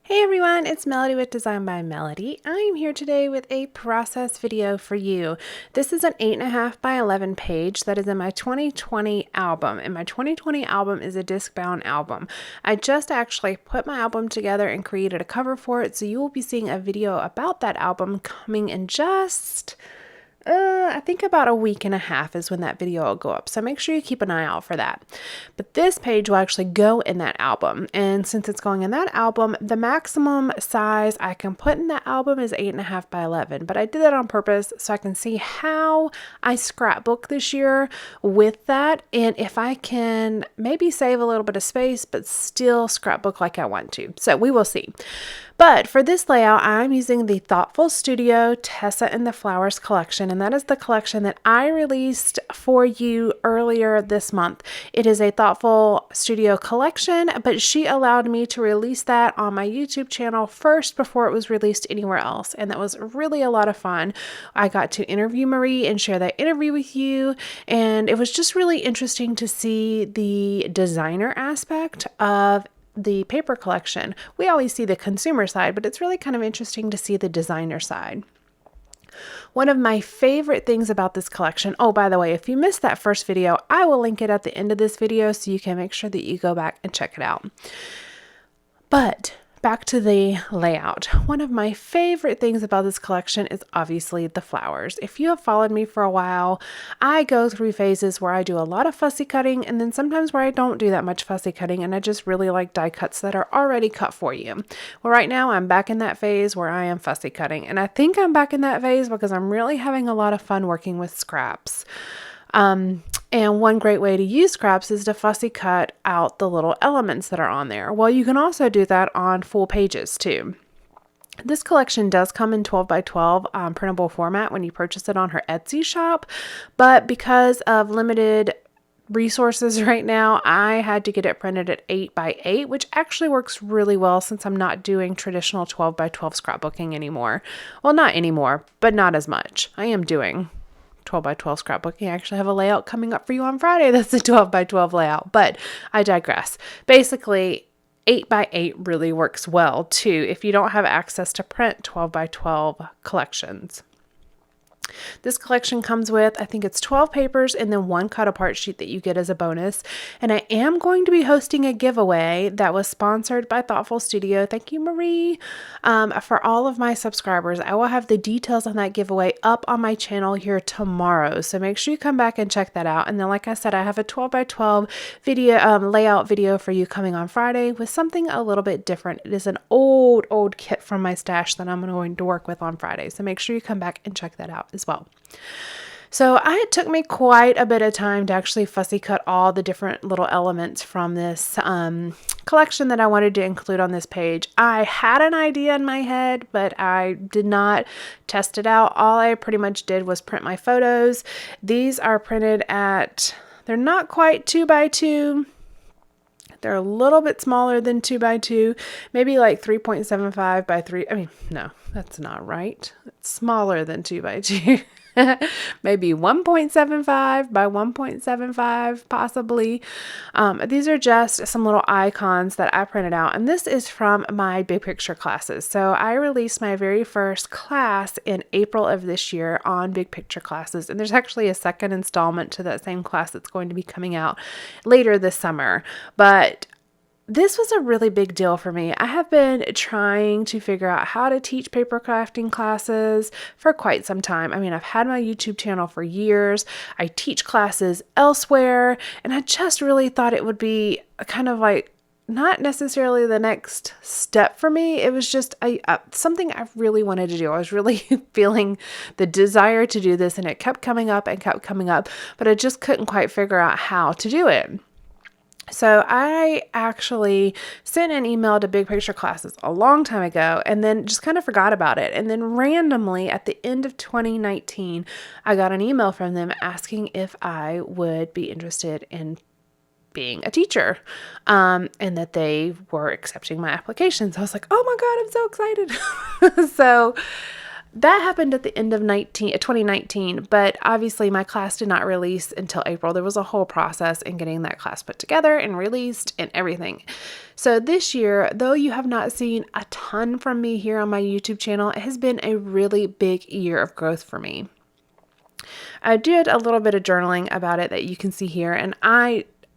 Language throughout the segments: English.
Hey everyone, it's Melody with Design by Melody. I'm here today with a process video for you. This is an 8.5 by 11 page that is in my 2020 album, and my 2020 album is a disc-bound album. I just actually put my album together and created a cover for it, so you will be seeing a video about that album coming in just I think about a week and a half is when that video will go up. So make sure you keep an eye out for that. But this page will actually go in that album. And since it's going in that album, the maximum size I can put in that album is 8.5 by 11. But I did that on purpose so I can see how I scrapbook this year with that. And if I can maybe save a little bit of space, but still scrapbook like I want to. So we will see. But for this layout, I'm using the Thoughtful Studio Tessa and the Flowers collection, and that is the collection that I released for you earlier this month. It is a Thoughtful Studio collection, but she allowed me to release that on my YouTube channel first before it was released anywhere else, and that was really a lot of fun. I got to interview Marie and share that interview with you, and it was just really interesting to see the designer aspect of the paper collection. We always see the consumer side, but it's really kind of interesting to see the designer side. One of my favorite things about this collection, oh, by the way, if you missed that first video, I will link it at the end of this video so you can make sure that you go back and check it out. But back to the layout. One of my favorite things about this collection is obviously the flowers. If you have followed me for a while, I go through phases where I do a lot of fussy cutting and then sometimes where I don't do that much fussy cutting and I just really like die cuts that are already cut for you. Well, right now I'm back in that phase where I am fussy cutting, and I think I'm back in that phase because I'm really having a lot of fun working with scraps. And one great way to use scraps is to fussy cut out the little elements that are on there. Well, you can also do that on full pages too. This collection does come in 12 by 12 printable format when you purchase it on her Etsy shop, but because of limited resources right now, I had to get it printed at 8 by 8, which actually works really well since I'm not doing traditional 12 by 12 scrapbooking anymore. Well, not anymore, but not as much. I am doing 12 by 12 scrapbooking. I actually have a layout coming up for you on Friday that's a 12 by 12 layout, but I digress. Basically, 8 by 8 really works well too if you don't have access to print 12 by 12 collections. This collection comes with, I think it's 12 papers and then one cut apart sheet that you get as a bonus. And I am going to be hosting a giveaway that was sponsored by Thoughtful Studio. Thank you, Marie. For all of my subscribers, I will have the details on that giveaway up on my channel here tomorrow. So make sure you come back and check that out. And then, like I said, I have a 12 by 12 video layout video for you coming on Friday with something a little bit different. It is an old kit from my stash that I'm going to work with on Friday. So make sure you come back and check that out as well. So it took me quite a bit of time to actually fussy cut all the different little elements from this collection that I wanted to include on this page. I had an idea in my head, but I did not test it out. All I pretty much did was print my photos. These are printed at, they're not quite 2 by 2. They're a little bit smaller than 2 by 2, maybe like 3.75 by 3. I mean, no, that's not right. It's smaller than 2 by 2. Maybe 1.75 by 1.75 possibly. These are just some little icons that I printed out, and this is from my big picture classes. So I released my very first class in April of this year on big picture classes, and there's actually a second installment to that same class that's going to be coming out later this summer. But this was a really big deal for me. I have been trying to figure out how to teach paper crafting classes for quite some time. I mean, I've had my YouTube channel for years. I teach classes elsewhere, and I just really thought it would be kind of like not necessarily the next step for me. It was just something I really wanted to do. I was really feeling the desire to do this, and it kept coming up, but I just couldn't quite figure out how to do it. So I actually sent an email to Big Picture Classes a long time ago and then just kind of forgot about it. And then randomly at the end of 2019, I got an email from them asking if I would be interested in being a teacher, and that they were accepting my applications. I was like, oh my God, I'm so excited. So that happened at the end of 2019, but obviously my class did not release until April. There was a whole process in getting that class put together and released and everything. So this year, though you have not seen a ton from me here on my YouTube channel, it has been a really big year of growth for me. I did a little bit of journaling about it that you can see here, and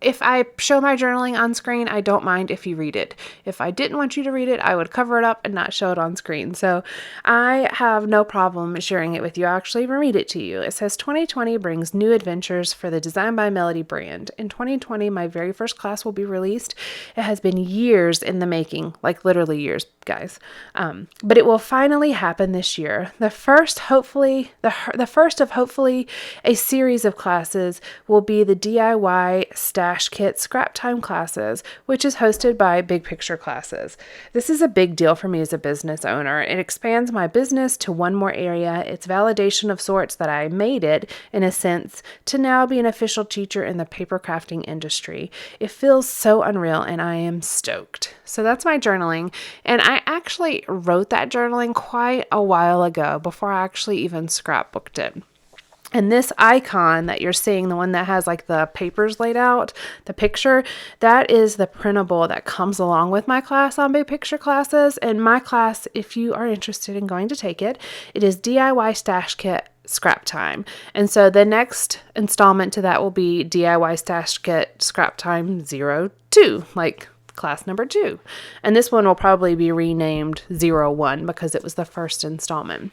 if I show my journaling on screen, I don't mind if you read it. If I didn't want you to read it, I would cover it up and not show it on screen. So I have no problem sharing it with you. I'll actually even read it to you. It says, 2020 brings new adventures for the Design by Melody brand. In 2020, my very first class will be released. It has been years in the making, like literally years, guys. But it will finally happen this year. The first of hopefully a series of classes will be the DIY Stash Kit Scrap Time classes, which is hosted by Big Picture Classes. This is a big deal for me as a business owner. It expands my business to one more area. It's validation of sorts that I made it, in a sense, to now be an official teacher in the paper crafting industry. It feels so unreal, and I am stoked. So that's my journaling, and I actually wrote that journaling quite a while ago before I actually even scrapbooked it. And this icon that you're seeing, the one that has like the papers laid out, the picture, that is the printable that comes along with my class on Big Picture Classes. And my class, if you are interested in going to take it, it is DIY Stash Kit Scrap Time. And so the next installment to that will be DIY Stash Kit Scrap Time 02, like class number 2. And this one will probably be renamed 01 because it was the first installment.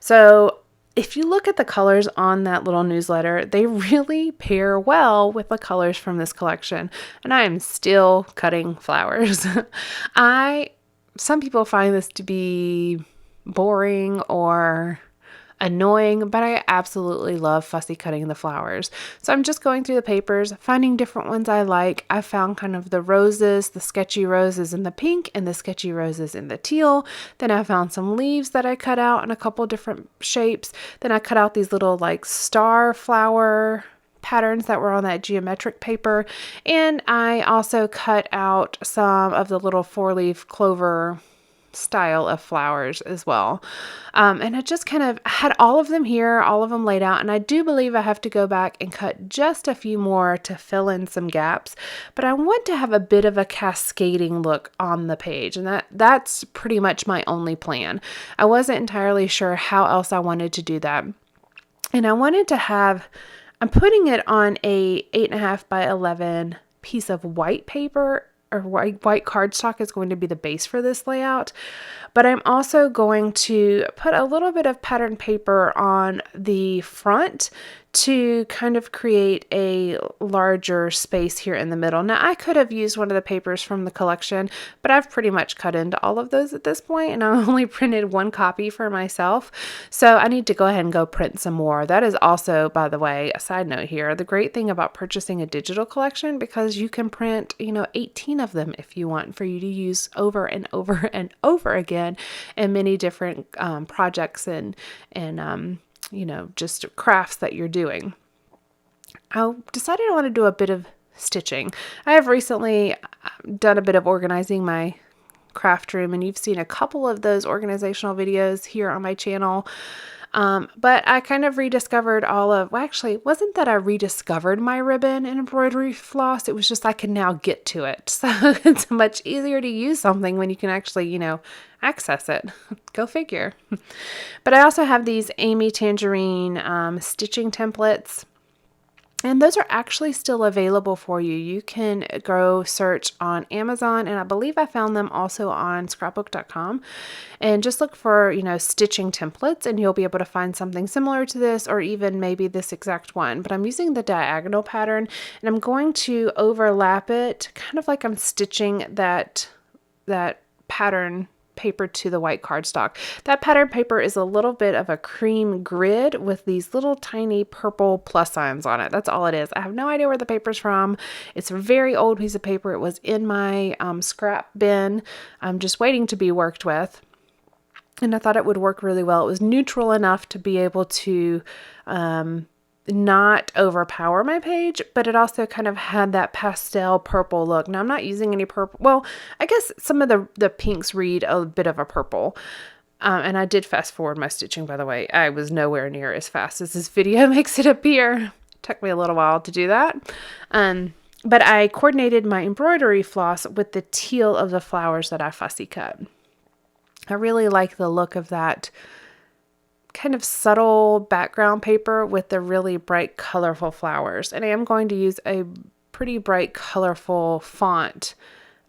So if you look at the colors on that little newsletter, they really pair well with the colors from this collection. And I am still cutting flowers. Some people find this to be boring or annoying, but I absolutely love fussy cutting the flowers. So I'm just going through the papers, finding different ones I like. I found kind of the roses, the sketchy roses in the pink and the sketchy roses in the teal. Then I found some leaves that I cut out in a couple different shapes. Then I cut out these little like star flower patterns that were on that geometric paper. And I also cut out some of the little 4-leaf clover style of flowers as well. And I just kind of had all of them here, all of them laid out. And I do believe I have to go back and cut just a few more to fill in some gaps. But I want to have a bit of a cascading look on the page. And that's pretty much my only plan. I wasn't entirely sure how else I wanted to do that. And I wanted to I'm putting it on a 8.5 by 11 piece of white paper, or white cardstock is going to be the base for this layout. But I'm also going to put a little bit of pattern paper on the front to kind of create a larger space here in the middle. Now, I could have used one of the papers from the collection, but I've pretty much cut into all of those at this point, and I only printed one copy for myself. So I need to go ahead and go print some more. That is also, by the way, a side note here, the great thing about purchasing a digital collection, because you can print, 18 of them if you want, for you to use over and over and over again in many different projects and just crafts that you're doing. I decided I want to do a bit of stitching. I have recently done a bit of organizing my craft room, and you've seen a couple of those organizational videos here on my channel. But I kind of rediscovered it wasn't that I rediscovered my ribbon and embroidery floss. It was just I can now get to it. So it's much easier to use something when you can actually, access it. Go figure. But I also have these Amy Tangerine stitching templates. And those are actually still available for you. You can go search on Amazon, and I believe I found them also on scrapbook.com, and just look for, stitching templates, and you'll be able to find something similar to this, or even maybe this exact one. But I'm using the diagonal pattern, and I'm going to overlap it kind of like I'm stitching that pattern paper to the white cardstock. That pattern paper is a little bit of a cream grid with these little tiny purple plus signs on it. That's all it is. I have no idea where the paper's from. It's a very old piece of paper. It was in my scrap bin. I'm just waiting to be worked with. And I thought it would work really well. It was neutral enough to be able to not overpower my page, but it also kind of had that pastel purple look. Now, I'm not using any purple. Well, I guess some of the pinks read a bit of a purple, And I did fast forward my stitching, by the way. I was nowhere near as fast as this video makes it appear. It took me a little while to do that. But I coordinated my embroidery floss with the teal of the flowers that I fussy cut. I really like the look of that kind of subtle background paper with the really bright, colorful flowers. And I am going to use a pretty bright, colorful font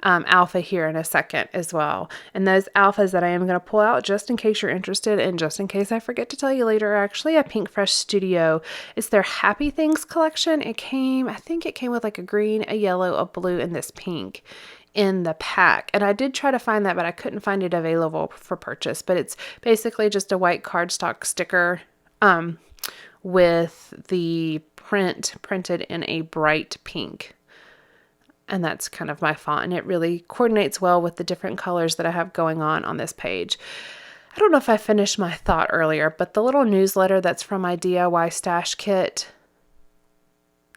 alpha here in a second as well. And those alphas that I am going to pull out, just in case you're interested and just in case I forget to tell you later, are actually a Pink Fresh Studio. It's their Happy Things collection. I think it came with like a green, a yellow, a blue, and this pink in the pack. And I did try to find that, but I couldn't find it available for purchase. But it's basically just a white cardstock sticker with the print printed in a bright pink. And that's kind of my font, and it really coordinates well with the different colors that I have going on this page. I don't know if I finished my thought earlier, but the little newsletter that's from my DIY Stash Kit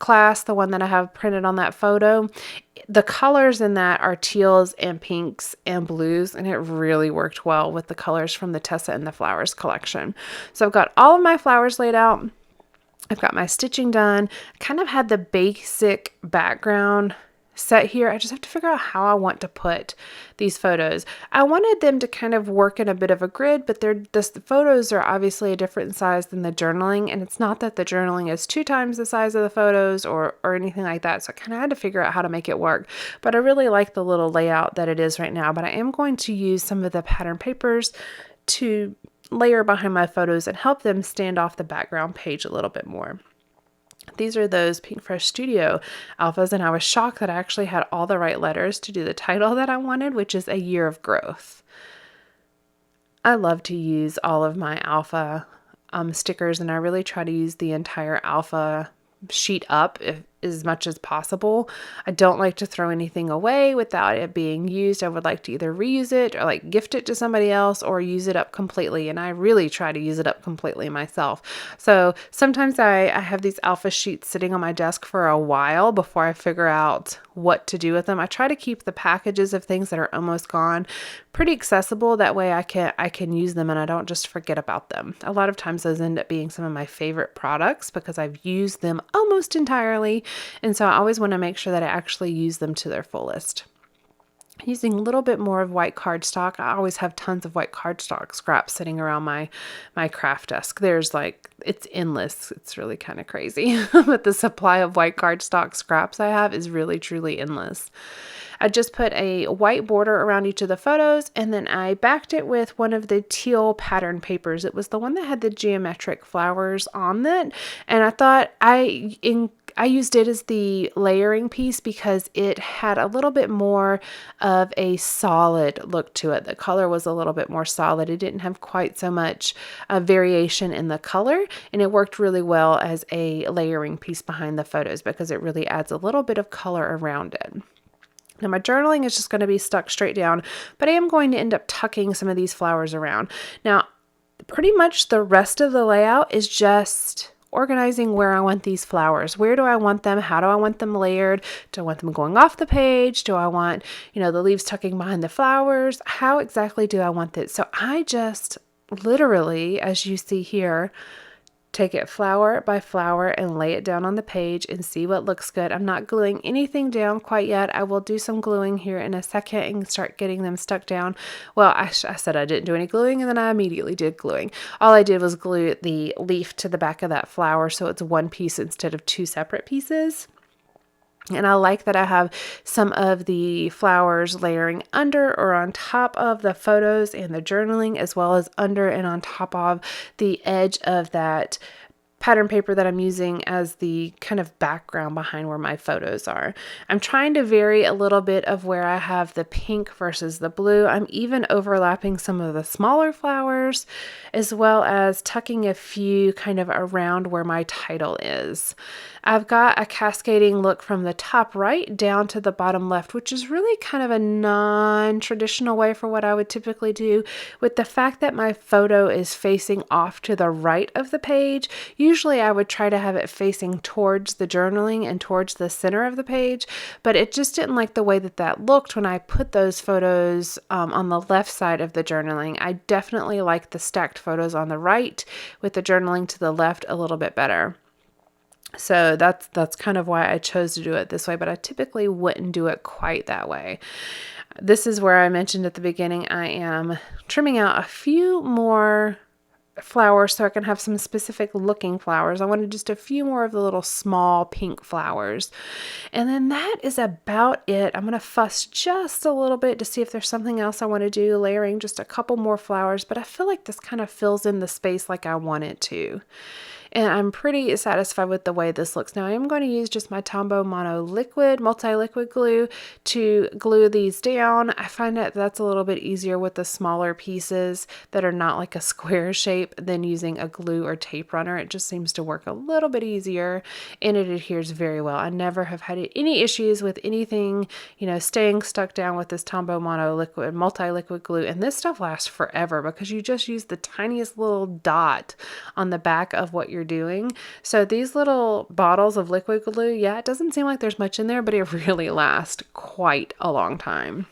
class, the one that I have printed on that photo, the colors in that are teals and pinks and blues, and it really worked well with the colors from the Tessa and the Flowers collection. So I've got all of my flowers laid out. I've got my stitching done. I kind of had the basic background set here. I just have to figure out how I want to put these photos. I wanted them to kind of work in a bit of a grid, but the photos are obviously a different size than the journaling, and it's not that the journaling is 2 times the size of the photos or anything like that, so I kind of had to figure out how to make it work. But I really like the little layout that it is right now, but I am going to use some of the pattern papers to layer behind my photos and help them stand off the background page a little bit more. These are those Pink Fresh Studio alphas, and I was shocked that I actually had all the right letters to do the title that I wanted, which is A Year of Growth. I love to use all of my alpha stickers, and I really try to use the entire alpha sheet up as much as possible. I don't like to throw anything away without it being used. I would like to either reuse it or like gift it to somebody else or use it up completely. And I really try to use it up completely myself. So sometimes I have these alpha sheets sitting on my desk for a while before I figure out what to do with them. I try to keep the packages of things that are almost gone pretty accessible. That way I can use them and I don't just forget about them. A lot of times those end up being some of my favorite products because I've used them almost entirely. And so I always want to make sure that I actually use them to their fullest. Using a little bit more of white cardstock. I always have tons of white cardstock scraps sitting around my craft desk. There's it's endless. It's really kind of crazy. But the supply of white cardstock scraps I have is really, truly endless. I just put a white border around each of the photos, and then I backed it with one of the teal pattern papers. It was the one that had the geometric flowers on it, and I thought I used it as the layering piece because it had a little bit more of a solid look to it. The color was a little bit more solid. It didn't have quite so much variation in the color, and it worked really well as a layering piece behind the photos because it really adds a little bit of color around it. Now my journaling is just going to be stuck straight down, but I am going to end up tucking some of these flowers around. Now, pretty much the rest of the layout is just organizing where I want these flowers. Where do I want them? How do I want them layered? Do I want them going off the page? Do I want, the leaves tucking behind the flowers? How exactly do I want it? So I just literally, as you see here, take it flower by flower and lay it down on the page and see what looks good. I'm not gluing anything down quite yet. I will do some gluing here in a second and start getting them stuck down. Well, I said I didn't do any gluing, and then I immediately did gluing. All I did was glue the leaf to the back of that flower so it's one piece instead of 2 separate pieces. And I like that I have some of the flowers layering under or on top of the photos and the journaling, as well as under and on top of the edge of that pattern paper that I'm using as the kind of background behind where my photos are. I'm trying to vary a little bit of where I have the pink versus the blue. I'm even overlapping some of the smaller flowers, as well as tucking a few kind of around where my title is. I've got a cascading look from the top right down to the bottom left, which is really kind of a non-traditional way for what I would typically do. With the fact that my photo is facing off to the right of the page, usually I would try to have it facing towards the journaling and towards the center of the page, but it just didn't like the way that that looked when I put those photos on the left side of the journaling. I definitely like the stacked photos on the right with the journaling to the left a little bit better. So that's kind of why I chose to do it this way, but I typically wouldn't do it quite that way. This is where I mentioned at the beginning, I am trimming out a few more flowers so I can have some specific looking flowers. I wanted just a few more of the little small pink flowers. And then that is about it. I'm going to fuss just a little bit to see if there's something else I want to do, layering just a couple more flowers, but I feel like this kind of fills in the space like I want it to. And I'm pretty satisfied with the way this looks. Now I am going to use just my Tombow Mono Liquid, multi-liquid glue to glue these down. I find that that's a little bit easier with the smaller pieces that are not like a square shape than using a glue or tape runner. It just seems to work a little bit easier and it adheres very well. I never have had any issues with anything, staying stuck down with this Tombow Mono Liquid, multi-liquid glue. And this stuff lasts forever because you just use the tiniest little dot on the back of what you're doing. So these little bottles of liquid glue, yeah, it doesn't seem like there's much in there, but it really lasts quite a long time.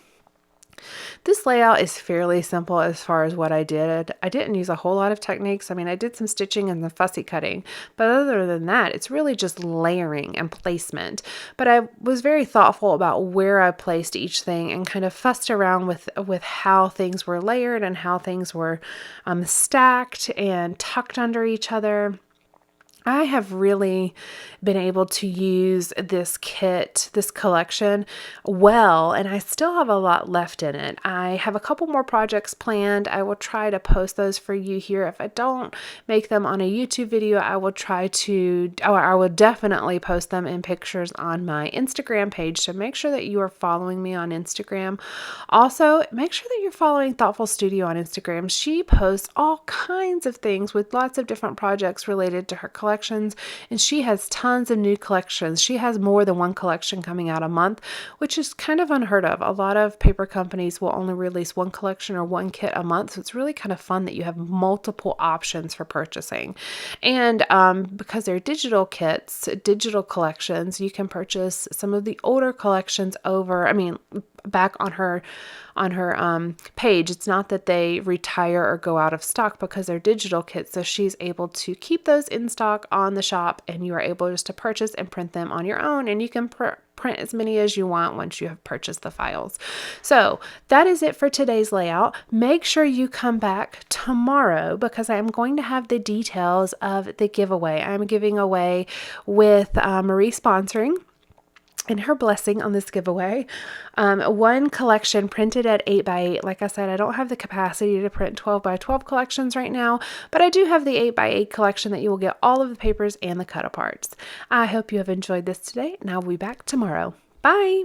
This layout is fairly simple as far as what I did. I didn't use a whole lot of techniques. I mean, I did some stitching and the fussy cutting, but other than that, it's really just layering and placement. But I was very thoughtful about where I placed each thing and kind of fussed around with how things were layered and how things were stacked and tucked under each other. I have really been able to use this kit, this collection well, and I still have a lot left in it. I have a couple more projects planned. I will try to post those for you here. If I don't make them on a YouTube video, I will I will definitely post them in pictures on my Instagram page. So make sure that you are following me on Instagram. Also, make sure that you're following Thoughtful Studio on Instagram. She posts all kinds of things with lots of different projects related to her collection. And she has tons of new collections. She has more than one collection coming out a month, which is kind of unheard of. A lot of paper companies will only release one collection or one kit a month. So it's really kind of fun that you have multiple options for purchasing. And because they're digital kits, digital collections, you can purchase some of the older collections back on her page. It's not that they retire or go out of stock because they're digital kits. So she's able to keep those in stock on the shop and you are able just to purchase and print them on your own, and you can print as many as you want once you have purchased the files. So that is it for today's layout. Make sure you come back tomorrow because I am going to have the details of the giveaway. I'm giving away with Marie sponsoring and her blessing on this giveaway. One collection printed at 8x8. Like I said, I don't have the capacity to print 12x12 collections right now, but I do have the 8x8 collection that you will get all of the papers and the cut aparts. I hope you have enjoyed this today, and I'll be back tomorrow. Bye!